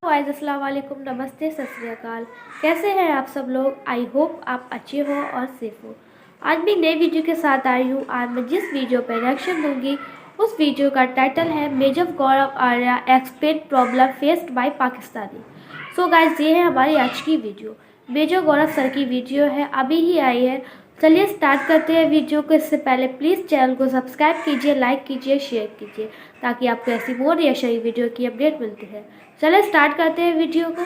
Guys अस्सलाम वालेकुम, नमस्ते, सत श्री अकाल। कैसे हैं आप सब लोग? आई होप आप अच्छे हो और सेफ हो। आज भी नई वीडियो के साथ आई हूँ। आज मैं जिस वीडियो पर रिएक्शन दूंगी उस वीडियो का टाइटल है major Gaurav Arya explain problem faced by Pakistani. So guys, ये है हमारी आज की वीडियो। मेजर गौरव सर की वीडियो है, अभी ही आई है। चलिए स्टार्ट करते हैं वीडियो को। इससे पहले प्लीज़ चैनल को सब्सक्राइब कीजिए, लाइक कीजिए, शेयर कीजिए, ताकि आपको ऐसी मोर रिएक्शन वीडियो की अपडेट मिलती है। चलिए स्टार्ट करते हैं वीडियो को।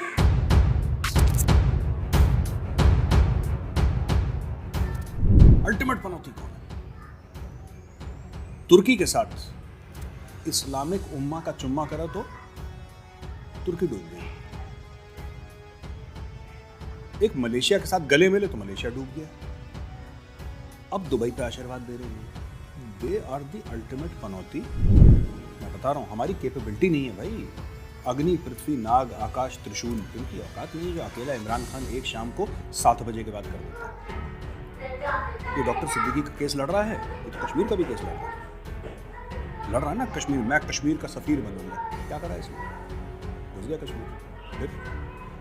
अल्टीमेट पनौती कौन है? तुर्की के साथ इस्लामिक उम्मा का चुम्मा करा तो तुर्की डूब गई। एक मलेशिया के साथ गले मिले तो मलेशिया डूब गया। अब दुबई पे आशीर्वाद दे रहे हैं। दे आर दी अल्टीमेट पनौती। मैं बता रहा हूं, हमारी कैपेबिलिटी नहीं है भाई। अग्नि, पृथ्वी, नाग, आकाश, त्रिशूल, इनकी औकात नहीं है जो अकेला इमरान खान एक शाम को 7 बजे के बाद कर देता है। ये डॉक्टर सिद्दीकी का केस लड़ रहा है, ये तो कश्मीर का भी केस लड़ रहा है ना। कश्मीर, मैं कश्मीर का सफीर बनूंगा। क्या करा इसमें? घुस गया कश्मीर। फिर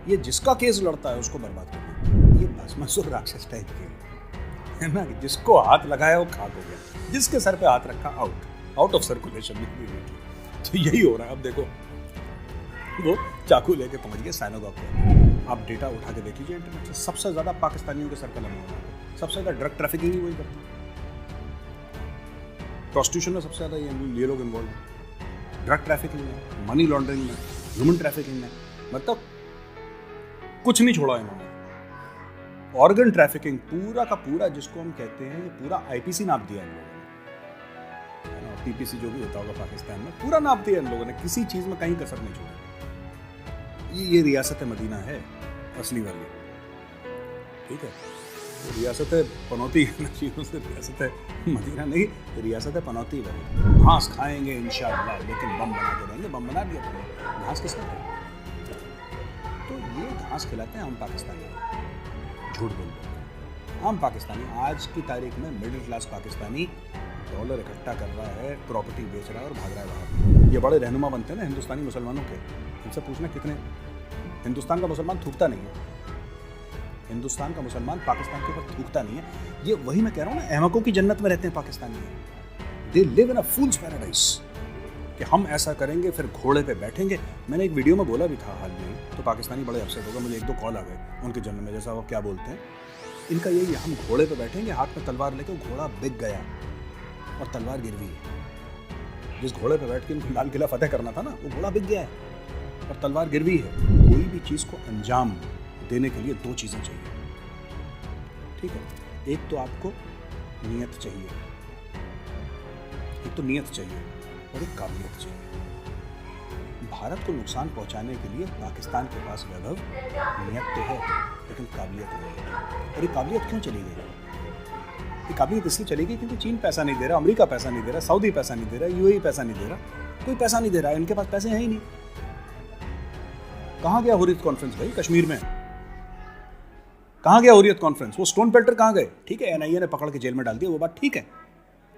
ये जिसका केस लड़ता है उसको बर्बाद करना। ये भस्मासुर राक्षस टाइप के है ना, जिसको हाथ लगाया वो खाक हो गया, जिसके सर पे हाथ रखा आउट ऑफ सर्कुलेशन। तो यही हो रहा है। अब देखो, वो चाकू लेके पहुंच गए साइनागॉग पे। आप डेटा उठा के देख लीजिए इंटरनेट से, सबसे ज्यादा पाकिस्तानियों के सर कलम हुआ है। सबसे ज्यादा ड्रग ट्रैफिकिंग ही वही करते हैं। प्रोस्टिट्यूशन में सबसे ज्यादा ये लोग इन्वॉल्व हैं। ड्रग ट्रैफिकिंग में, मनी लॉन्ड्रिंग में, ह्यूमन ट्रैफिकिंग में, मतलब कुछ नहीं छोड़ा इन्होंने। ऑर्गन ट्रैफिकिंग पूरा का पूरा, जिसको हम कहते हैं, पूरा आईपीसी नाप दिया इन लोगों ने। पीपीसी जो भी होता होगा पाकिस्तान में, पूरा नाप दिया इन लोगों ने। किसी चीज में कहीं कसर नहीं छोड़ी। ये रियासत मदीना है असली वाली, ठीक है। रियासत पनौती रियासत मदीना नहीं, रियासत पनौती वाली। घास खाएंगे इंशाअल्लाह, लेकिन बम बनाते रहेंगे। बम बना दिया तुमने, घास किसने खाई? तो ये घास खिलाते हैं हम पाकिस्तानी। झूठ बोल रहे हैं हम पाकिस्तानी। आज की तारीख में मिडिल क्लास पाकिस्तानी डॉलर इकट्ठा कर रहा है, प्रॉपर्टी बेच रहा है और भाग रहा है बाहर। ये बड़े रहनुमा बनते हैं ना हिंदुस्तानी मुसलमानों के। इनसे पूछना कितने हिंदुस्तान का मुसलमान थूकता नहीं है। हिंदुस्तान का मुसलमान पाकिस्तान के ऊपर थूकता नहीं है। ये वही मैं कह रहा हूँ ना, अहमकों की जन्नत में रहते हैं Pakistani. They live in a fools paradise कि हम ऐसा करेंगे, फिर घोड़े पे बैठेंगे। मैंने एक वीडियो में बोला भी था हाल में, तो पाकिस्तानी बड़े अपसेट हो गए। मुझे 1-2 कॉल आ गए उनके जन्म में, जैसा वो क्या बोलते हैं, इनका यही है, हम घोड़े पे बैठेंगे, हाथ में तलवार लेके। घोड़ा बिक गया और तलवार गिरवी है। जिस घोड़े पे बैठ के इनको लाल किला फतेह करना था ना, वो घोड़ा बिक गया है और तलवार गिरवी है। कोई भी चीज़ को अंजाम देने के लिए 2 चीज़ें चाहिए, ठीक है। एक तो आपको नियत चाहिए, एक तो नियत चाहिए और एक काबिलियत चाहिए। भारत को नुकसान पहुंचाने के लिए पाकिस्तान के पास वैभव, नियत तो है, लेकिन काबिलियत नहीं है। और ये काबिलियत क्यों चली गई? ये काबिलियत इसलिए चली गई क्योंकि चीन पैसा नहीं दे रहा, अमेरिका पैसा नहीं दे रहा, सऊदी पैसा नहीं दे रहा, यूएई पैसा नहीं दे रहा, कोई पैसा नहीं दे रहा है। इनके पास पैसे हैं ही नहीं। कहाँ गया हुर्रियत कॉन्फ्रेंस भाई? कश्मीर में कहाँ गया हुर्रियत कॉन्फ्रेंस? वो स्टोन पेल्टर कहाँ गए? ठीक है, एनआईए ने पकड़ के जेल में डाल दिया, वो बात ठीक है,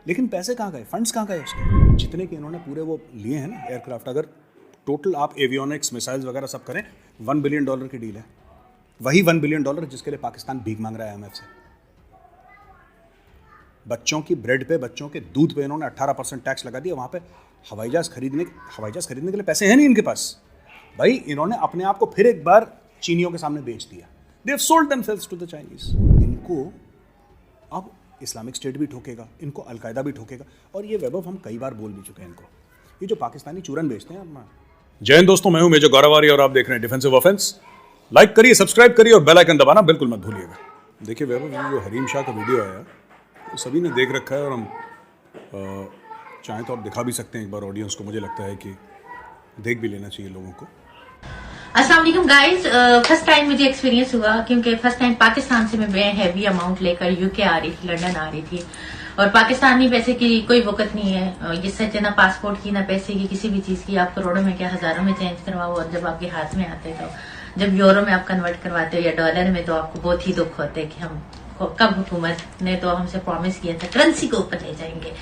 लेकिन पैसे कहाँ गए? फंड्स कहाँ गए उसके? जितने के इन्होंने पूरे वो लिए हैं ना एयरक्राफ्ट, अगर टोटल आप एवियोनिक्स, मिसाइल्स वगैरह सब करें, $1 बिलियन की डील है। वही $1 बिलियन जिसके लिए पाकिस्तान भीख मांग रहा है IMF से। बच्चों की ब्रेड पे, बच्चों के दूध पे इन्होंने 18% टैक्स लगा दिया। वहाँ पे हवाई जहाज खरीदने के लिए पैसे हैं नहीं इनके पास भाई। इन्होंने अपने आप को फिर एक बार चीनियों के सामने बेच दिया। They have sold themselves to the Chinese. इनको अब इस्लामिक स्टेट भी ठोकेगा, इनको अलकायदा भी ठोकेगा। और ये वैभव हम कई बार बोल भी चुके हैं इनको, ये जो पाकिस्तानी चूरन बेचते हैं। जय हिंद दोस्तों, मैं हूं मेजर गौरव आर्या और आप देख रहे हैं डिफेंसिव ऑफेंस। लाइक करिए, सब्सक्राइब करिए और बेल आइकन दबाना बिल्कुल मत भूलिएगा। देखिए वैभव, ये जो हरीम शाह का वीडियो आया, तो सभी ने देख रखा है और हम चाहें तो आप दिखा भी सकते हैं एक बार ऑडियंस को। मुझे लगता है कि देख भी लेना चाहिए लोगों को। अस्सलाम वालेकुम गाइस, फर्स्ट टाइम मुझे एक्सपीरियंस हुआ, क्योंकि फर्स्ट टाइम पाकिस्तान से मैं हैवी अमाउंट लेकर यूके आ रही थी, लंदन आ रही थी। और पाकिस्तानी पैसे की कोई वक़्त नहीं है, जिससे ना पासपोर्ट की, ना पैसे की, किसी भी चीज की। आप करोड़ों में क्या हजारों में चेंज करवाओ, और जब आपके हाथ में आते तो, जब यूरो में आप कन्वर्ट करवाते हो या डॉलर में, तो आपको बहुत ही दुख होता है कि हम कब हुकूमत ने तो हमसे प्रॉमिस किया था करेंसी को ऊपर ले जाएंगे,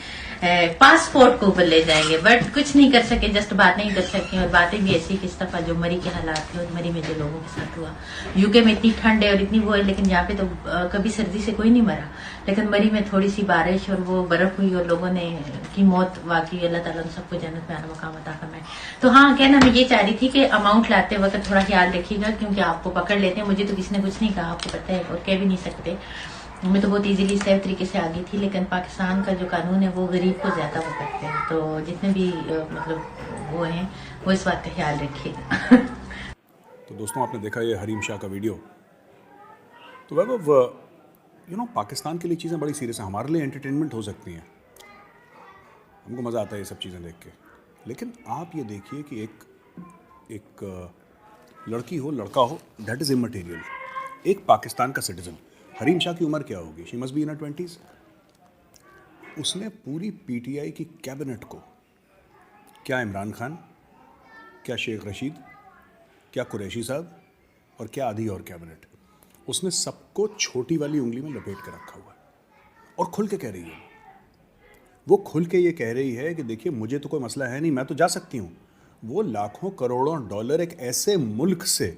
पासपोर्ट को ऊपर ले जाएंगे, बट कुछ नहीं कर सके, जस्ट बात नहीं कर सके। और बातें भी ऐसी कि इस दफा जो मरी के हालात थे और मरी में जो लोगों के साथ हुआ, यूके में इतनी ठंड है और इतनी वो है, लेकिन यहाँ पे तो कभी सर्दी से कोई नहीं मरा, लेकिन मरी में थोड़ी सी बारिश और वो बर्फ हुई और लोगों ने की मौत वाकई अल्लाह ताला ने सबको जन्नत में आना मकाम अता फरमाए। तो हाँ, कहना मैं ये चाह रही थी कि अमाउंट लाते वक्त थोड़ा ख्याल रखिएगा, क्योंकि आपको पकड़ लेते हैं। मुझे तो किसी ने कुछ नहीं कहा, आपको पता है, और कह भी नहीं सकते। मैं तो बहुत इजीली सेफ तरीके से आ गई थी, लेकिन पाकिस्तान का जो कानून है वो गरीब को ज्यादा वो करते हैं। तो जितने भी मतलब वो हैं, वो इस बात का ख्याल रखिएगा। तो दोस्तों, आपने देखा ये हरीम शाह का वीडियो। तो वैभव, पाकिस्तान के लिए चीज़ें बड़ी सीरियस हैं। हमारे लिए एंटरटेनमेंट हो सकती हैं, हमको मज़ा आता है ये सब चीज़ें देख के, लेकिन आप ये देखिए कि एक लड़की हो, लड़का हो, दैट इज़ इमटेरियल। एक पाकिस्तान का सिटीजन, हरीम शाह की उम्र क्या होगी? She must be in 20s। उसने पूरी पीटीआई की कैबिनेट को, क्या इमरान खान, क्या शेख रशीद, क्या कुरैशी साहब और क्या आधी और कैबिनेट, उसने सबको छोटी वाली उंगली में लपेट के रखा हुआ है। और खुल के कह रही है, वो खुल के ये कह रही है कि देखिए, मुझे तो कोई मसला है नहीं, मैं तो जा सकती हूँ। वो लाखों करोड़ों डॉलर एक ऐसे मुल्क से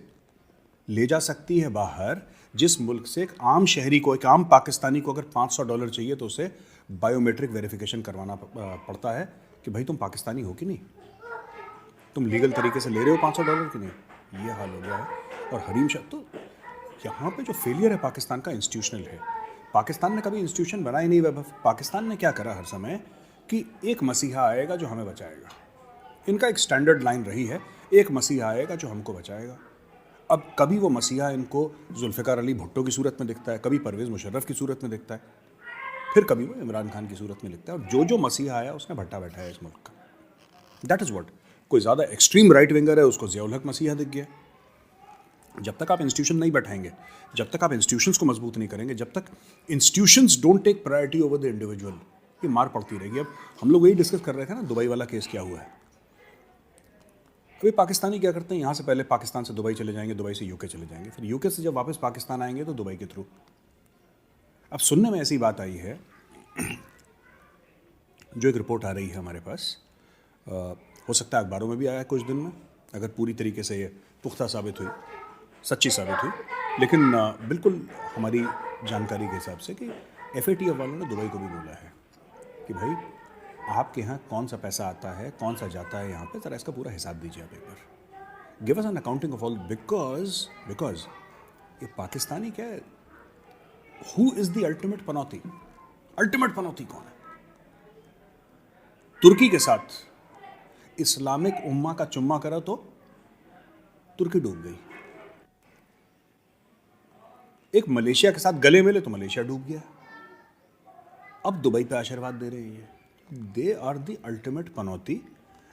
ले जा सकती है बाहर, जिस मुल्क से एक आम शहरी को, एक आम पाकिस्तानी को अगर $500 चाहिए तो उसे बायोमेट्रिक वेरिफिकेशन करवाना पड़ता है कि भाई तुम पाकिस्तानी हो कि नहीं, तुम लीगल तरीके से ले रहे हो $500 कि नहीं। ये हाल हो गया है। और हरीम शाह, तो यहाँ पे जो फेलियर है पाकिस्तान का, इंस्टीट्यूशनल है। पाकिस्तान ने कभी इंस्टीट्यूशन बनाए नहीं वैभव। पाकिस्तान ने क्या करा हर समय कि एक मसीहा आएगा जो हमें बचाएगा। इनका एक स्टैंडर्ड लाइन रही है, एक मसीहा आएगा जो हमको बचाएगा। अब कभी वो मसीहा इनको जुल्फ़िकार अली भुट्टो की सूरत में दिखता है, कभी परवेज़ मुशर्रफ की सूरत में दिखता है, फिर कभी वो इमरान खान की सूरत में दिखता है। और जो मसीहा आया उसने भट्टा बैठा है इस मुल्क का। That is what. कोई ज़्यादा एक्सट्रीम राइट विंगर है, उसको ज़ियाउल हक मसीहा दिख गया। जब तक आप इंस्टीट्यूशन नहीं बैठाएंगे, जब तक आप इंस्टीट्यूशंस को मजबूत नहीं करेंगे, जब तक institutions don't take priority over the individual, ये मार पड़ती रहेगी। अब हम लोग वही डिस्कस कर रहे थे ना, दुबई वाला केस क्या हुआ है। अभी पाकिस्तानी क्या करते हैं, यहाँ से पहले पाकिस्तान से दुबई चले जाएंगे, दुबई से यूके चले जाएंगे, फिर यूके से जब वापस पाकिस्तान आएंगे तो दुबई के थ्रू। अब सुनने में ऐसी बात आई है, जो एक रिपोर्ट आ रही है हमारे पास, हो सकता है अखबारों में भी आया कुछ दिन में, अगर पूरी तरीके से ये पुख्ता साबित हुई, सच्ची साबित हुई, लेकिन बिल्कुल हमारी जानकारी के हिसाब से कि FATF वालों ने दुबई को भी बोला है कि भाई आपके यहाँ कौन सा पैसा आता है, कौन सा जाता है यहाँ पे, ज़रा इसका पूरा हिसाब दीजिए आप एक बार। Give us an accounting of all, because ये पाकिस्तानी क्या है, हु इज द अल्टीमेट पनौती? अल्टीमेट पनौती कौन है? तुर्की के साथ इस्लामिक उम्मा का चुम्मा करा तो तुर्की डूब गई। एक मलेशिया के साथ गले मिले तो मलेशिया डूब गया। अब दुबई पे आशीर्वाद दे रही है। दे आर द अल्टीमेट पनौती।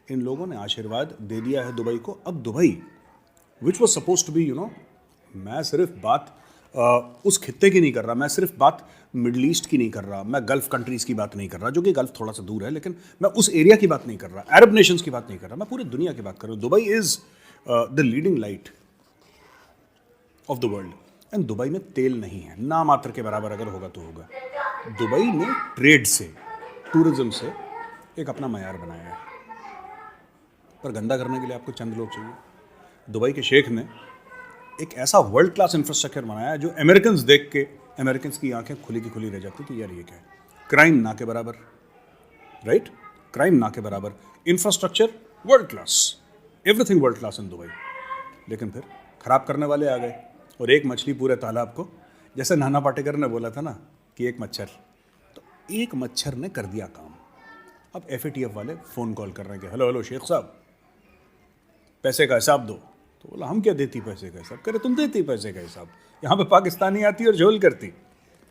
इन लोगों ने आशीर्वाद दे दिया है दुबई को। अब Dubai which was suppose to be, मैं सिर्फ बात उस खित्ते की नहीं कर रहा, मैं सिर्फ बात मिडल ईस्ट की नहीं कर रहा, मैं गल्फ कंट्रीज़ की बात नहीं कर रहा, जो कि गल्फ थोड़ा सा दूर है, लेकिन मैं उस एरिया की बात नहीं कर रहा, अरब नेशंस की बात नहीं कर रहा, मैं पूरी दुनिया की बात कर रहा हूँ। Dubai is the leading light of the world. And Dubai में तेल नहीं है, ना मात्र के बराबर अगर होगा तो होगा। दुबई ने ट्रेड से, टूरिज्म से एक अपना मयार बनाया है, पर गंदा करने के लिए आपको चंद लोग चाहिए। दुबई के शेख ने एक ऐसा वर्ल्ड क्लास इंफ्रास्ट्रक्चर बनाया जो अमेरिकन्स देख के अमेरिकन्स की आंखें खुली की खुली रह जाती कि यार ये क्या है। क्राइम ना के बराबर, राइट? क्राइम ना के बराबर, infrastructure world class, everything world class in Dubai. लेकिन फिर खराब करने वाले आ गए और एक मछली पूरे तालाब को, जैसे नाना पाटेकर ने बोला था ना कि एक मच्छर, तो एक मच्छर ने कर दिया काम। अब FATF वाले फ़ोन कॉल कर रहे हैं कि हेलो शेख साहब, पैसे का हिसाब दो। तो बोला हम क्या देती पैसे का हिसाब? करे तुम देती पैसे का हिसाब, यहाँ पे पाकिस्तानी आती और झोल करती।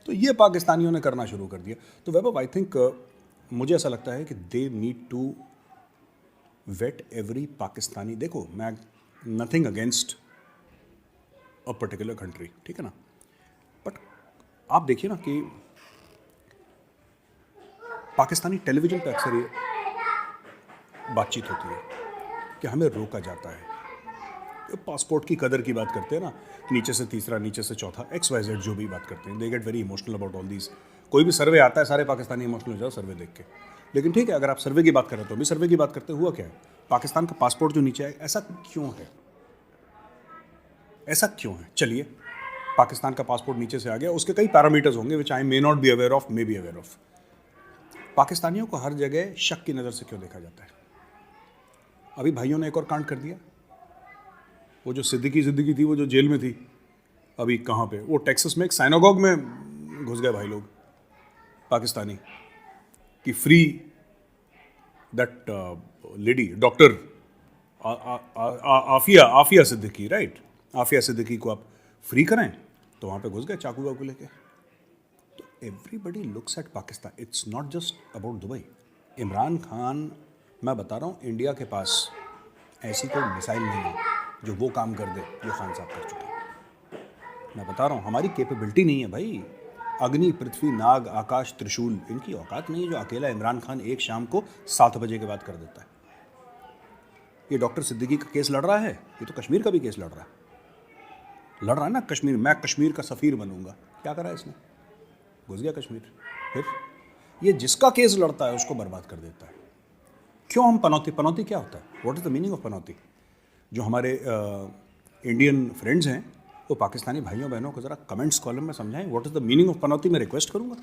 तो ये पाकिस्तानियों ने करना शुरू कर दिया। तो वैभव, आई थिंक मुझे ऐसा लगता है कि they need to wait every Pakistani. देखो, मैं nothing against a particular country, ठीक है ना, बट आप देखिए ना कि पाकिस्तानी टेलीविज़न पे अक्सर ये बातचीत होती है कि हमें रोका जाता है। पासपोर्ट की कदर की बात करते हैं ना, नीचे से तीसरा, नीचे से चौथा, XYZ जो भी बात करते हैं, they get very emotional about all these कोई भी सर्वे आता है सारे पाकिस्तानी इमोशनल हो जाओ सर्वे देख के। लेकिन ठीक है, अगर आप सर्वे की बात करें तो भी सर्वे की बात करते हुआ क्या है, पाकिस्तान का पासपोर्ट जो नीचे है, ऐसा क्यों है? ऐसा क्यों है? चलिए, पाकिस्तान का पासपोर्ट नीचे से आ गया, उसके कई पैरामीटर्स होंगे which I may not be aware of, may be aware of. पाकिस्तानियों को हर जगह शक की नज़र से क्यों देखा जाता है? अभी भाइयों ने एक और कांड कर दिया, वो जो सिद्दीकी थी, वो जो जेल में थी, अभी कहाँ पे, वो टेक्सास में एक साइनागॉग में घुस गए भाई लोग पाकिस्तानी, कि free that lady doctor Aafia Siddiqui, right, Aafia Siddiqui को आप फ्री करें, तो वहाँ पे घुस गए चाकू वाकू लेके। तो everybody looks at Pakistan, it's not just about Dubai. Imran Khan, मैं बता रहा हूँ, इंडिया के पास ऐसी कोई मिसाइल नहीं है जो वो काम कर दे जो खान साहब कर चुके हैं। मैं बता रहा हूँ, हमारी कैपेबिलिटी नहीं है भाई। अग्नि, पृथ्वी, नाग, आकाश, त्रिशूल, इनकी औकात नहीं है जो अकेला इमरान खान एक शाम को 7 बजे के बाद कर देता है। ये डॉक्टर सिद्दीकी का केस लड़ रहा है, ये तो कश्मीर का भी केस लड़ रहा है ना। कश्मीर, मैं कश्मीर का सफ़ीर बनूंगा, क्या करा इसने? घुस गया कश्मीर। फिर ये जिसका केस लड़ता है उसको बर्बाद कर देता है। क्यों हम पनौती क्या होता है? What is the meaning of पनौती? जो हमारे इंडियन फ्रेंड्स हैं, वो पाकिस्तानी भाइयों बहनों को ज़रा कमेंट्स कॉलम में समझाएं what is the meaning of पनौती। मैं रिक्वेस्ट करूँगा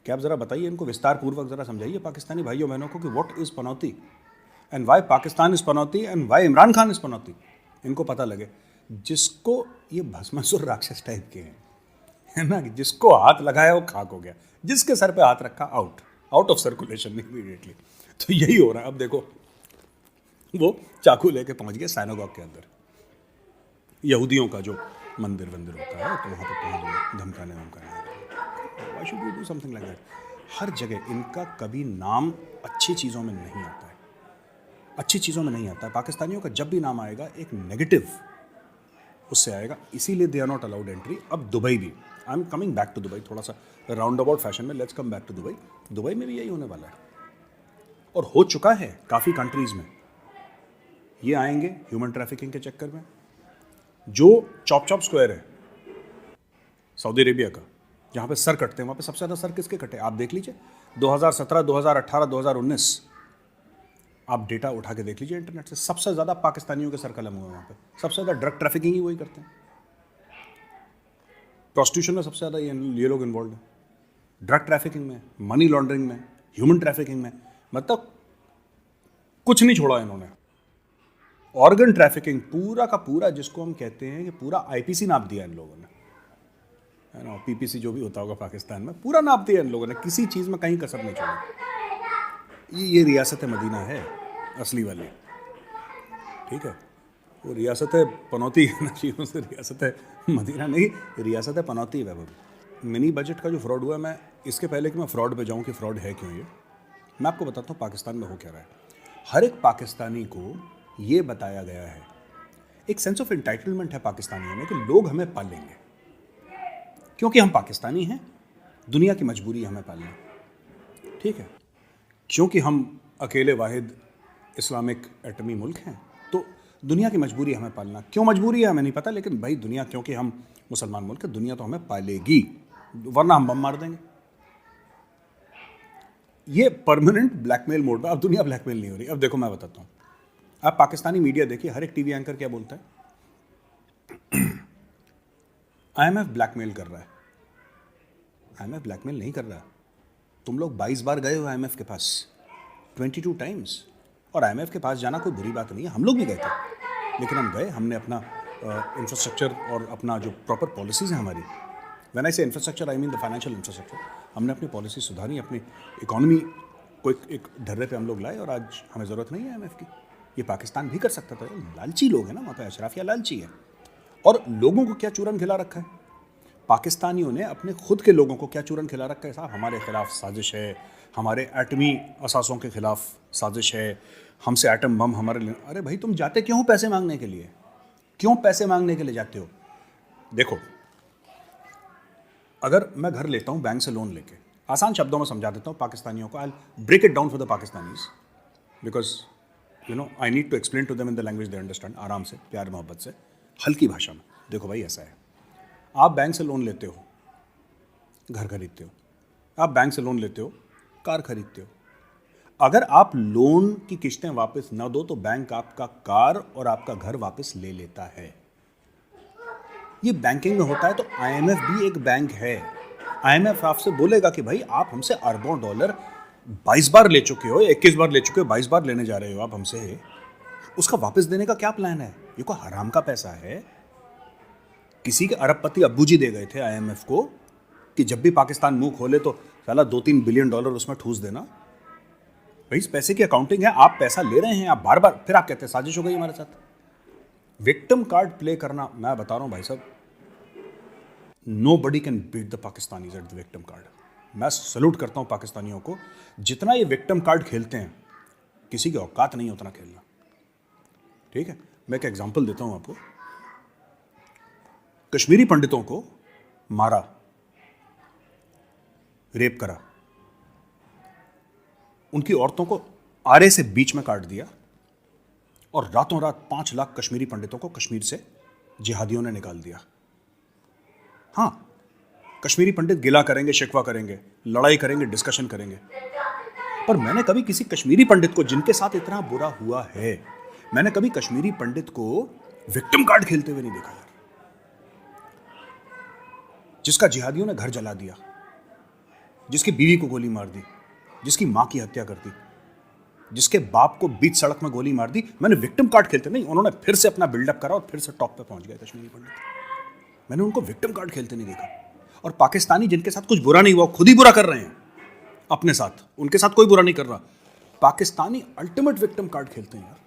कि आप ज़रा बताइए, इनको विस्तार पूर्वक ज़रा समझाइए पाकिस्तानी भाइयों बहनों को कि what is panauti and why Pakistan is panauti and why Imran Khan is panauti. इनको पता लगे। जिसको ये भस्मासुर राक्षस टाइप के हैं, है ना, कि जिसको हाथ लगाया वो खाक हो गया, जिसके सर पे हाथ रखा आउट ऑफ सर्कुलेशन इमीडिएटली। तो यही हो रहा है। अब देखो, वो चाकू लेके पहुंच गए साइनागॉग के अंदर, यहूदियों का जो मंदिर वंदिर होता है, तो वहाँ पर पहुँच गए धमकाने। Why should we do something like that? हर जगह इनका कभी नाम अच्छी चीज़ों में नहीं आता है, अच्छी चीज़ों में नहीं आता है। पाकिस्तानियों का जब भी नाम आएगा एक नेगेटिव उससे आएगा, इसीलिए they are not allowed entry. अब दुबई भी, I am coming back to Dubai, थोड़ा सा राउंड अबाउट फैशन में, let's come back to Dubai. Dubai में भी यही होने वाला है और हो चुका है काफ़ी कंट्रीज़ में। ये आएंगे ह्यूमन ट्रैफिकिंग के चक्कर में। जो चॉप स्क्वायर है सऊदी अरेबिया का, जहाँ पे सर कटते हैं, वहाँ पे सबसे ज़्यादा सर किसके कटे? आप देख लीजिए 2017, 2018, 2019, आप डेटा उठा के देख लीजिए इंटरनेट से, सबसे ज़्यादा पाकिस्तानियों के सर कलम हुए वहाँ पे। सबसे ज़्यादा ड्रग ट्रैफिकिंग ही वही करते हैं। प्रोस्टिट्यूशन में सबसे ज़्यादा ये लोग इन्वॉल्व हैं, ड्रग ट्रैफिकिंग में, मनी लॉन्ड्रिंग में, ह्यूमन ट्रैफिकिंग में, मतलब कुछ नहीं छोड़ा इन्होंने। ऑर्गन ट्रैफिकिंग पूरा का पूरा, जिसको हम कहते हैं कि पूरा आईपीसी नाप दिया इन लोगों ने, है ना, पीपीसी जो भी होता होगा पाकिस्तान में, पूरा नाप दिया इन लोगों ने, किसी चीज़ में कहीं कसर नहीं छोड़ा। ये रियासत मदीना है असली वाली, ठीक है। वो रियासत पनौती ना चाहिए उसे, रियासत मदीना नहीं, रियासत पनौती है। मिनी बजट का जो फ्रॉड हुआ, मैं इसके पहले कि मैं फ्रॉड पे जाऊं कि फ्रॉड है क्यों, ये मैं आपको बताता हूँ पाकिस्तान में हो क्या रहा है। हर एक पाकिस्तानी को ये बताया गया है, एक सेंस ऑफ एंटाइटलमेंट है पाकिस्तानियों में कि लोग हमें पालेंगे क्योंकि हम पाकिस्तानी हैं, दुनिया की मजबूरी है हमें पालना, ठीक है। क्योंकि हम अकेले वाहिद इस्लामिक एटमी मुल्क हैं, तो दुनिया की मजबूरी है हमें पालना। क्यों मजबूरी है हमें नहीं पता, लेकिन भाई दुनिया, क्योंकि हम मुसलमान मुल्क है, दुनिया तो हमें पालेगी, वरना हम बम मार देंगे। ये परमानेंट ब्लैकमेल मोड में। अब दुनिया ब्लैकमेल नहीं हो रही। अब देखो मैं बताता हूँ, आप पाकिस्तानी मीडिया देखिए, हर एक टीवी एंकर क्या बोलता है, आईएमएफ ब्लैकमेल कर रहा है। आईएमएफ ब्लैकमेल नहीं कर रहा। तुम लोग 22 बार गए हो आईएमएफ के पास, 22 टाइम्स, और आईएमएफ के पास जाना कोई बुरी बात नहीं है, हम लोग भी गए थे, लेकिन हम गए, हमने अपना इंफ्रास्ट्रक्चर और अपना जो प्रॉपर पॉलिसीज़ हैं हमारी, व्हेन आई से infrastructure I mean the financial infrastructure, हमने अपनी पॉलिसी सुधारी, अपनी इकोनॉमी को एक ढर्रे पे हम लोग लाए, और आज हमें ज़रूरत नहीं है आईएमएफ की। ये पाकिस्तान भी कर सकता था। लालची लोग हैं ना वहाँ पे, अशराफिया लालची है। और लोगों को क्या चूरन खिला रखा है पाकिस्तानियों ने, अपने खुद के लोगों को क्या चूरन खिला रखा है साहब। हमारे खिलाफ साजिश है, हमारे एटमी असासों के खिलाफ साजिश है, हमसे एटम बम हमारे लिए। अरे भाई तुम जाते क्यों पैसे मांगने के लिए? क्यों पैसे मांगने के लिए जाते हो? देखो, अगर मैं घर लेता हूँ बैंक से लोन लेके, आसान शब्दों में समझा देता हूँ पाकिस्तानियों को, I break it down for the Pakistanis, because you know I need to explain to them in the language they understand, आराम से, प्यार मोहब्बत से, हल्की भाषा में। देखो भाई ऐसा है, आप बैंक से लोन लेते हो, घर खरीदते हो, आप बैंक से लोन लेते हो, कार खरीदते हो। अगर आप लोन की किस्तें वापस न दो तो बैंक आपका कार और आपका घर वापस ले लेता है। ये बैंकिंग में होता है। तो आईएमएफ भी एक बैंक है। आईएमएफ आपसे बोलेगा कि भाई आप हमसे अरबों डॉलर 22 बार ले चुके हो, 21 बार ले चुके हो, 22 बार लेने जा रहे हो आप हमसे, उसका वापस देने का क्या प्लान है? ये कोई हराम का पैसा है? किसी के अरबपति अब्बू जी दे गए थे आईएमएफ को कि जब भी पाकिस्तान मुंह खोले तो साला 2-3 बिलियन डॉलर उसमें ठूस देना। भाई इस पैसे की अकाउंटिंग है, आप पैसा ले रहे हैं, आप बार बार, फिर आप कहते हैं साजिश हो गई हमारे साथ। विक्टिम कार्ड प्ले करना, मैं बता रहा हूं भाई साहब, nobody can beat the Pakistanis at the victim card. मैं सल्यूट करता हूं पाकिस्तानियों को, जितना ये विक्टिम कार्ड खेलते हैं किसी की औकात नहीं उतना खेलना। ठीक है, मैं एक एग्जांपल देता हूं आपको। कश्मीरी पंडितों को मारा, रेप करा, उनकी औरतों को आरे से बीच में काट दिया और रातों रात 5 लाख कश्मीरी पंडितों को कश्मीर से जिहादियों ने निकाल दिया। हाँ, कश्मीरी पंडित गिला करेंगे, शिकवा करेंगे, लड़ाई करेंगे, डिस्कशन करेंगे, पर मैंने कभी किसी कश्मीरी पंडित को जिनके साथ इतना बुरा हुआ है, मैंने कभी कश्मीरी पंडित को विक्टिम कार्ड खेलते हुए नहीं देखा यार। जिसका जिहादियों ने घर जला दिया, जिसकी बीवी को गोली मार दी, जिसकी मां की हत्या कर दी, जिसके बाप को बीच सड़क में गोली मार दी, मैंने विक्टिम कार्ड खेलते नहीं। उन्होंने फिर से अपना बिल्डअप करा और फिर से टॉप पे पहुंच गए कश्मीरी पंडित। मैंने उनको विक्टिम कार्ड खेलते नहीं देखा। और पाकिस्तानी जिनके साथ कुछ बुरा नहीं हुआ खुद ही बुरा कर रहे हैं अपने साथ, उनके साथ कोई बुरा नहीं कर रहा। पाकिस्तानी अल्टीमेट विक्टिम कार्ड खेलते हैं यार।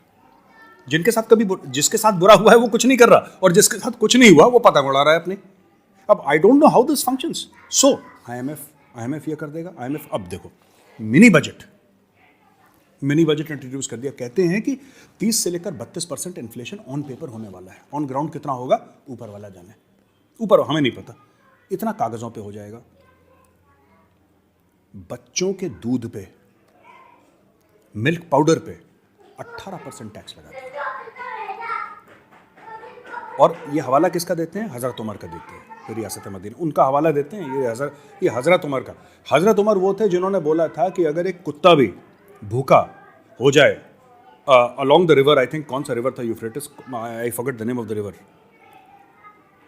जिनके साथ कभी जिसके साथ बुरा हुआ है वो कुछ नहीं कर रहा, और जिसके साथ कुछ नहीं हुआ वो पतंग उड़ा रहा है अपनी। अब I don't know how this functions. So IMF ये कर देगा। आईएमएफ अब देखो मिनी बजट इंट्रोड्यूस कर दिया। कहते हैं कि 30 से लेकर 32% इन्फ्लेशन ऑन पेपर होने वाला है। ऑन ग्राउंड कितना होगा ऊपर वाला जाने, ऊपर हमें नहीं पता, इतना कागजों पे हो जाएगा। बच्चों के दूध पे, मिल्क पाउडर पे 18% टैक्स लगा दिया। और ये हवाला किसका देते हैं? हजरत उमर का देते हैं, फिर रियासत मदीना उनका हवाला देते हैं। ये हजरत उमर का। हजरत उमर वो थे जिन्होंने बोला था कि अगर एक कुत्ता भी भूखा हो जाए along the river, I think कौन सा रिवर था, Euphrates, I forget the name of the river.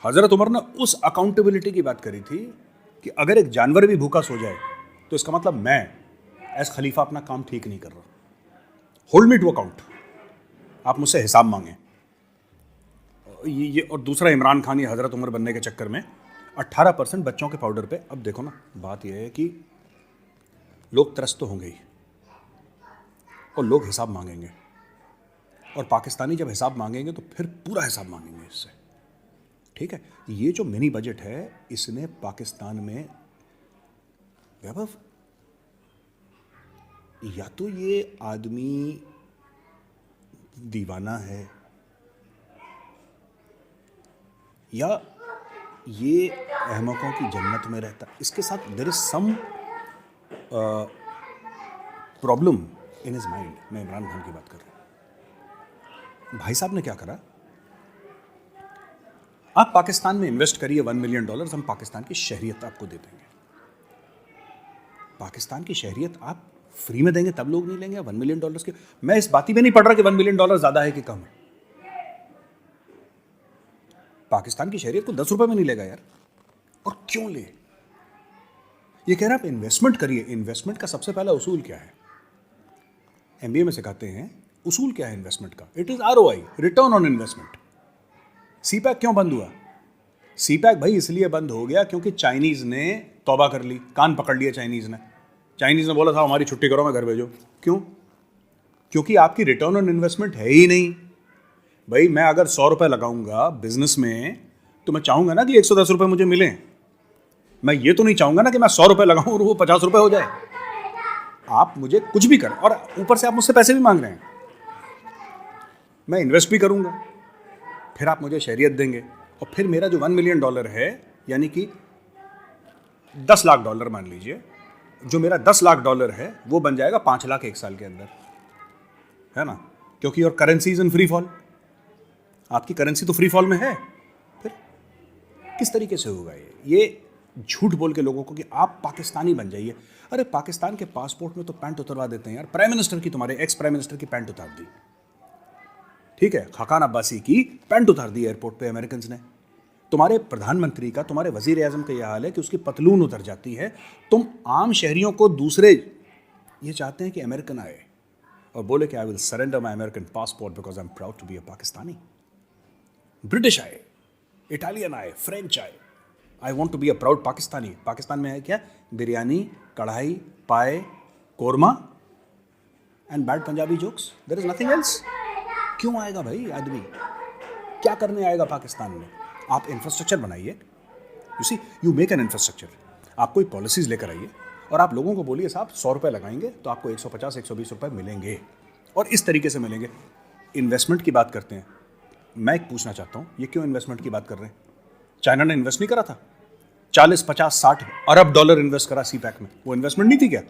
हजरत उमर ने उस अकाउंटेबिलिटी की बात करी थी कि अगर एक जानवर भी भूखा सो जाए तो इसका मतलब मैं एज खलीफा अपना काम ठीक नहीं कर रहा। होल्ड मी टू अकाउंट, आप मुझसे हिसाब मांगे। ये और दूसरा इमरान खान ये हजरत उमर बनने के चक्कर में 18% बच्चों के पाउडर पे। अब देखो ना, बात यह है कि लोग त्रस्त तो होंगे ही और लोग हिसाब मांगेंगे, और पाकिस्तानी जब हिसाब मांगेंगे तो फिर पूरा हिसाब मांगेंगे इससे। ठीक है, ये जो मिनी बजट है इसने पाकिस्तान में वैभव, या तो ये आदमी दीवाना है या ये अहमकों की जन्नत में रहता। इसके साथ there is some problem in his mind. मैं इमरान खान की बात कर रहा हूं। भाई साहब ने क्या करा, आप पाकिस्तान में इन्वेस्ट करिए $1 मिलियन, हम पाकिस्तान की शहरियत आपको दे देंगे। पाकिस्तान की शहरियत आप फ्री में देंगे तब लोग नहीं लेंगे। $1 मिलियन के, मैं इस बात ही में नहीं पढ़ रहा कि $1 मिलियन ज्यादा है कि कम है। पाकिस्तान की शहरियत को 10 रुपए में नहीं लेगा यार। और क्यों ले? ये कह रहा आप इन्वेस्टमेंट करिए। इन्वेस्टमेंट का सबसे पहला उसूल क्या है? एमबीए में सिखाते हैं उसूल क्या है इन्वेस्टमेंट का। It is ROI, return on investment. CPEC क्यों बंद हुआ? सीपैक भाई इसलिए बंद हो गया क्योंकि चाइनीज ने तौबा कर ली, कान पकड़ लिया चाइनीज ने बोला था हमारी छुट्टी करो, मैं घर भेजो। क्यों? क्योंकि आपकी रिटर्न ऑन इन्वेस्टमेंट है ही नहीं। भाई मैं अगर 100 रुपए लगाऊंगा बिजनेस में तो मैं चाहूंगा ना कि 110 रुपए मुझे मिले। मैं ये तो नहीं चाहूंगा ना कि मैं 100 रुपए लगाऊं और वो 50 रुपए हो जाए। आप मुझे कुछ भी करें और ऊपर से आप मुझसे पैसे भी मांग रहे हैं। मैं इन्वेस्ट भी करूंगा, फिर आप मुझे शहरियत देंगे, और फिर मेरा जो $1 मिलियन है, यानी कि $10 लाख मान लीजिए, जो मेरा $10 लाख है वो बन जाएगा 5 लाख 1 साल के अंदर, है ना? क्योंकि your currency is in free fall. आपकी करेंसी तो फ्री फॉल में है। फिर किस तरीके से होगा ये झूठ बोल के लोगों को कि आप पाकिस्तानी बन जाइए। अरे पाकिस्तान के पासपोर्ट में तो पैंट उतरवा देते हैं यार। प्राइम मिनिस्टर की, तुम्हारे एक्स प्राइम मिनिस्टर की पैंट उतार दी, ठीक है, खाकान अब्बासी की पैंट उतार दी एयरपोर्ट पे अमेरिकन ने। तुम्हारे प्रधानमंत्री का, तुम्हारे वजीर आजम का यह हाल है कि उसकी पतलून उतर जाती है। तुम आम शहरियों को दूसरे ये चाहते हैं कि अमेरिकन आए और बोले कि I will surrender my American passport because I am proud to be a Pakistani. British आए, इटालियन आए, फ्रेंच आए, I want to be a proud Pakistani. Pakistan में है क्या? Biryani, kadhai, paye, korma and bad Punjabi jokes. There is nothing else. क्यों आएगा भाई आदमी? क्या करने आएगा पाकिस्तान में? आप इंफ्रास्ट्रक्चर बनाइए। You see, you make an infrastructure. आप कोई पॉलिसीज लेकर आइए और आप लोगों को बोलिए साहब 100 रुपये लगाएंगे तो आपको 150 120 रुपये मिलेंगे, और इस तरीके से मिलेंगे। इन्वेस्टमेंट की बात करते हैं। मैं एक पूछना चाहता हूँ, ये क्यों इन्वेस्टमेंट की बात कर रहे हैं? चाइना ने इन्वेस्ट नहीं करा था? 40 50 60 अरब डॉलर इन्वेस्ट करा सी पैक में। वो इन्वेस्टमेंट नहीं थी क्या?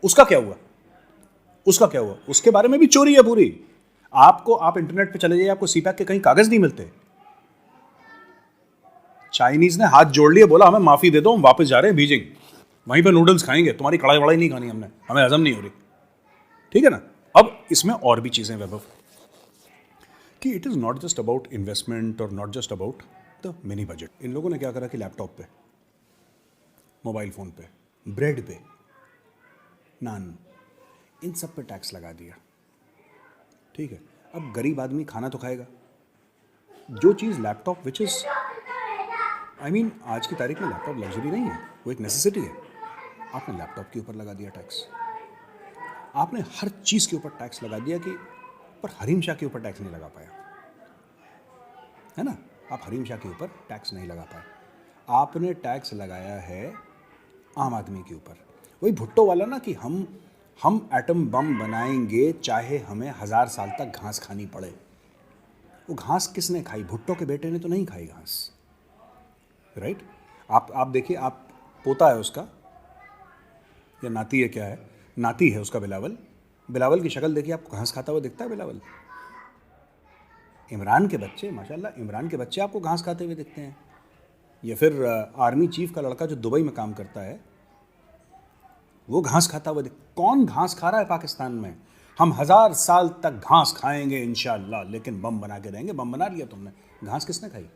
उसका क्या हुआ? उसका क्या हुआ? उसके बारे में भी चोरी है पूरी। आपको, आप इंटरनेट पे चले जाइए, आपको सी पैक के कहीं कागज नहीं मिलते। चाइनीज ने हाथ जोड़ लिए, बोला हमें माफी दे दो, हम वापस जा रहे हैं बीजिंग, वहीं पे नूडल्स खाएंगे, तुम्हारी कढ़ाई वढ़ाई नहीं खानी हमने, हमें हजम नहीं हो रही। ठीक है ना? अब इसमें और भी चीजें वैभव, कि it is not just about investment और not just about the mini budget. इन लोगों ने क्या करा कि लैपटॉप पे, मोबाइल फोन पे, ब्रेड पे, नान, इन सब पे टैक्स लगा दिया। ठीक है, अब गरीब आदमी खाना तो खाएगा। जो चीज़ laptop, which is I mean आज की तारीख में लैपटॉप लग्जरी नहीं है, वो एक नेसेसिटी है। आपने लैपटॉप के ऊपर लगा दिया टैक्स। आपने हर चीज़ के ऊपर टैक्स लगा दिया, कि पर हरीम शाह के ऊपर टैक्स नहीं लगा पाया, है ना? आप हरीम शाह के ऊपर टैक्स नहीं लगा पाए। आपने टैक्स लगाया है आम आदमी के ऊपर। वही भुट्टो वाला ना, कि हम एटम बम बनाएंगे चाहे हमें 1000 साल तक घास खानी पड़े। वो घास किसने खाई? भुट्टो के बेटे ने तो नहीं खाई घास, राइट? आप देखिए, आप पोता है उसका या नाती है, क्या है? नाती है उसका, बिलावल की शक्ल देखिए, आपको घास खाता हुआ दिखता है बिलावल? इमरान के बच्चे, माशाल्लाह इमरान के बच्चे आपको घास खाते हुए दिखते हैं? या फिर आर्मी चीफ का लड़का जो दुबई में काम करता है, वो घास खाता हुआ कौन घास खा रहा है पाकिस्तान में? हम 1000 साल तक घास खाएंगे इंशाल्लाह, लेकिन बम बना के रहेंगे। बम बना लिया तुमने, घास किसने खाई?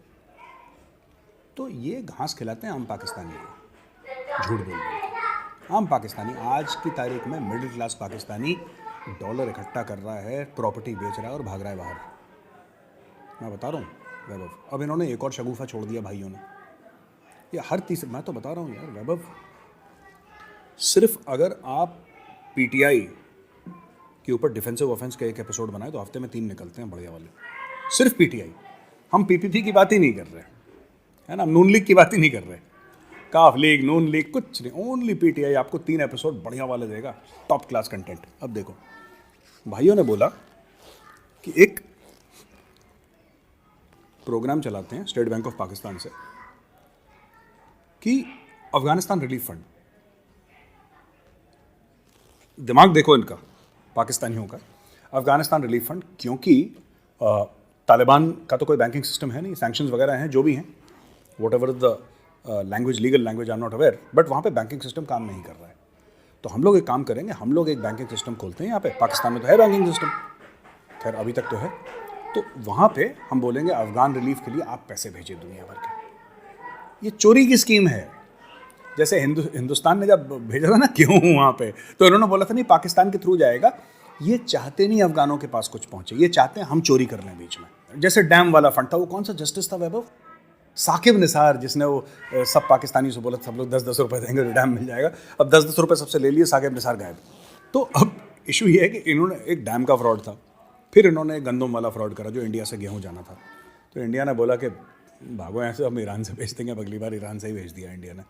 तो ये घास खिलाते हैं आम पाकिस्तानी को, झूठ बोल रहे हैं। आम पाकिस्तानी आज की तारीख में, मिडिल क्लास पाकिस्तानी डॉलर इकट्ठा कर रहा है, प्रॉपर्टी बेच रहा है और भाग रहा है बाहर। मैं बता रहा हूँ वैभव, अब इन्होंने एक और शगुफा छोड़ दिया भाइयों ने। ये हर तीसरे, मैं तो बता रहा हूँ यार वैभव, सिर्फ अगर आप पीटीआई के ऊपर डिफेंसिव ऑफेंस का एक एपिसोड बनाए तो हफ्ते में 3 निकलते हैं बढ़िया वाले। सिर्फ पीटीआई, हम पीपीपी की बात ही नहीं कर रहे, है ना? नून लीग की बात ही नहीं कर रहे, काफ लीग, नून लीग, कुछ नहीं, ओनली पीटीआई आपको 3 एपिसोड बढ़िया वाले देगा, टॉप क्लास कंटेंट। अब देखो, भाइयों ने बोला कि एक प्रोग्राम चलाते हैं स्टेट बैंक ऑफ पाकिस्तान से, कि अफगानिस्तान रिलीफ फंड। दिमाग देखो इनका, पाकिस्तानियों का, अफगानिस्तान रिलीफ फंड, क्योंकि तालिबान का तो कोई बैंकिंग सिस्टम है नहीं, सैंक्शंस वगैरह हैं जो भी हैं, what ever the language, legal language, I am not aware, but वहाँ पे बैंकिंग सिस्टम काम नहीं कर रहा है। तो हम लोग एक काम करेंगे, हम लोग एक बैंकिंग सिस्टम खोलते हैं यहाँ पे। पाकिस्तान में तो है बैंकिंग सिस्टम, खैर अभी तक तो है। तो वहाँ पे हम बोलेंगे अफगान रिलीफ के लिए आप पैसे भेजें दुनिया भर के। ये चोरी की स्कीम है। जैसे हिंदुस्तान ने जब भेजा था ना, क्यों वहाँ पे, तो इन्होंने बोला था नहीं पाकिस्तान के थ्रू जाएगा। ये चाहते नहीं अफगानों के पास कुछ पहुँचे, ये चाहते हैं हम चोरी कर लें बीच में। जैसे डैम वाला फंड था, वो कौन सा जस्टिस था वैभव? साकिब निसार, जिसने वो सब पाकिस्तानी से बोला सब लोग 10-10 रुपये देंगे तो डैम मिल जाएगा। अब 10-10 रुपये सबसे ले लिए, साकिब निसार गायब। तो अब इशू ये है कि इन्होंने, एक डैम का फ्रॉड था, फिर इन्होंने गंदम वाला फ्रॉड करा जो इंडिया से गेहूँ जाना था। तो इंडिया ने बोला कि भागो यहाँ से, हम ईरान से भेज देंगे। अगली बार ईरान से ही भेज दिया इंडिया ने।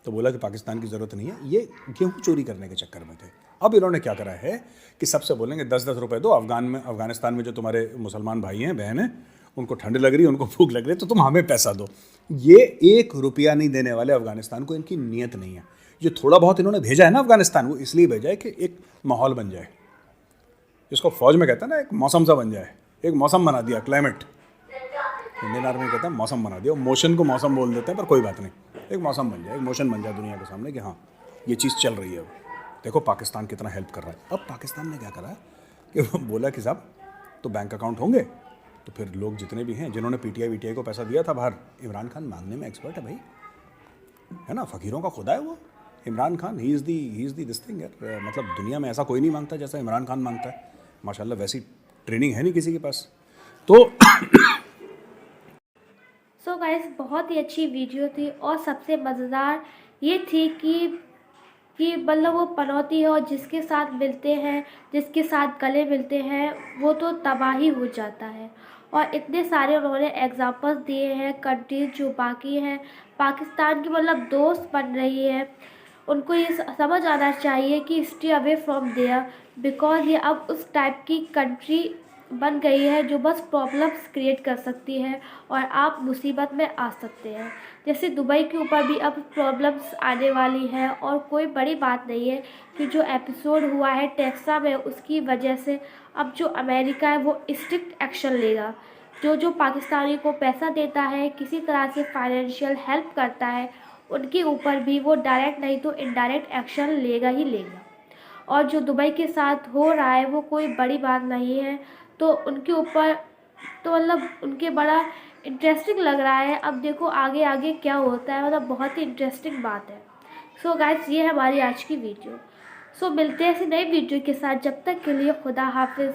तो बोला कि पाकिस्तान की ज़रूरत नहीं है, ये गेहूँ चोरी करने के चक्कर में थे। अब इन्होंने क्या करा है कि सबसे बोलेंगे 10-10 रुपये दो, अफगानिस्तान में जो तुम्हारे मुसलमान भाई हैं, बहन हैं, उनको ठंड लग रही है, उनको भूख लग रही है, तो तुम हमें पैसा दो। ये 1 रुपया नहीं देने वाले अफगानिस्तान को, इनकी नीयत नहीं है। ये थोड़ा बहुत इन्होंने भेजा है ना अफगानिस्तान, वो इसलिए भेजा है कि एक माहौल बन जाए, जिसको फौज में कहता है ना, एक मौसम सा बन जाए। एक मौसम बना दिया, क्लाइमेट, इंडियन आर्मी कहता है मौसम बना दिया। मोशन को मौसम बोल देते हैं, पर कोई बात नहीं, एक मौसम बन जाए, एक मोशन बन जाए दुनिया के सामने कि हाँ ये चीज़ चल रही है। अब देखो पाकिस्तान कितना हेल्प कर रहा है। अब पाकिस्तान ने क्या करा कि वो बोला कि साहब तो बैंक अकाउंट होंगे, तो फिर लोग जितने भी हैं जिन्होंने पीटीआई वीटीआई को पैसा दिया था बाहर, इमरान खान मांगने में एक्सपर्ट है भाई, है ना, फ़कीरों का खुदा है वो Imran Khan. He is the this thing यार, मतलब दुनिया में ऐसा कोई नहीं मांगता जैसा इमरान खान मांगता है माशाल्लाह। वैसी ट्रेनिंग है नहीं किसी के पास। तो सो गाइस बहुत ही अच्छी वीडियो थी और सबसे मज़ेदार ये थी कि मतलब वो पनौती है और जिसके साथ मिलते हैं, जिसके साथ गले मिलते हैं वो तो तबाही हो जाता है। और इतने सारे उन्होंने एग्जांपल्स दिए हैं कंट्रीज जो बाकी हैं पाकिस्तान की मतलब दोस्त बन रही है। उनको ये समझ आना चाहिए कि stay away from there, because ये अब उस टाइप की कंट्री बन गई है जो बस प्रॉब्लम्स क्रिएट कर सकती है और आप मुसीबत में आ सकते हैं। जैसे दुबई के ऊपर भी अब प्रॉब्लम्स आने वाली है और कोई बड़ी बात नहीं है कि जो एपिसोड हुआ है टेक्सा में उसकी वजह से अब जो अमेरिका है वो स्ट्रिक्ट एक्शन लेगा। जो पाकिस्तानी को पैसा देता है, किसी तरह से फाइनेंशियल हेल्प करता है, उनके ऊपर भी वो डायरेक्ट नहीं तो इनडायरेक्ट एक्शन लेगा ही लेगा। और जो दुबई के साथ हो रहा है वो कोई बड़ी बात नहीं है, तो उनके ऊपर तो मतलब उनके बड़ा इंटरेस्टिंग लग रहा है। अब देखो आगे आगे क्या होता है, मतलब बहुत ही इंटरेस्टिंग बात है। सो गाइस ये है हमारी आज की वीडियो। सो मिलते हैं ऐसी नई वीडियो के साथ, जब तक के लिए खुदा हाफिज़।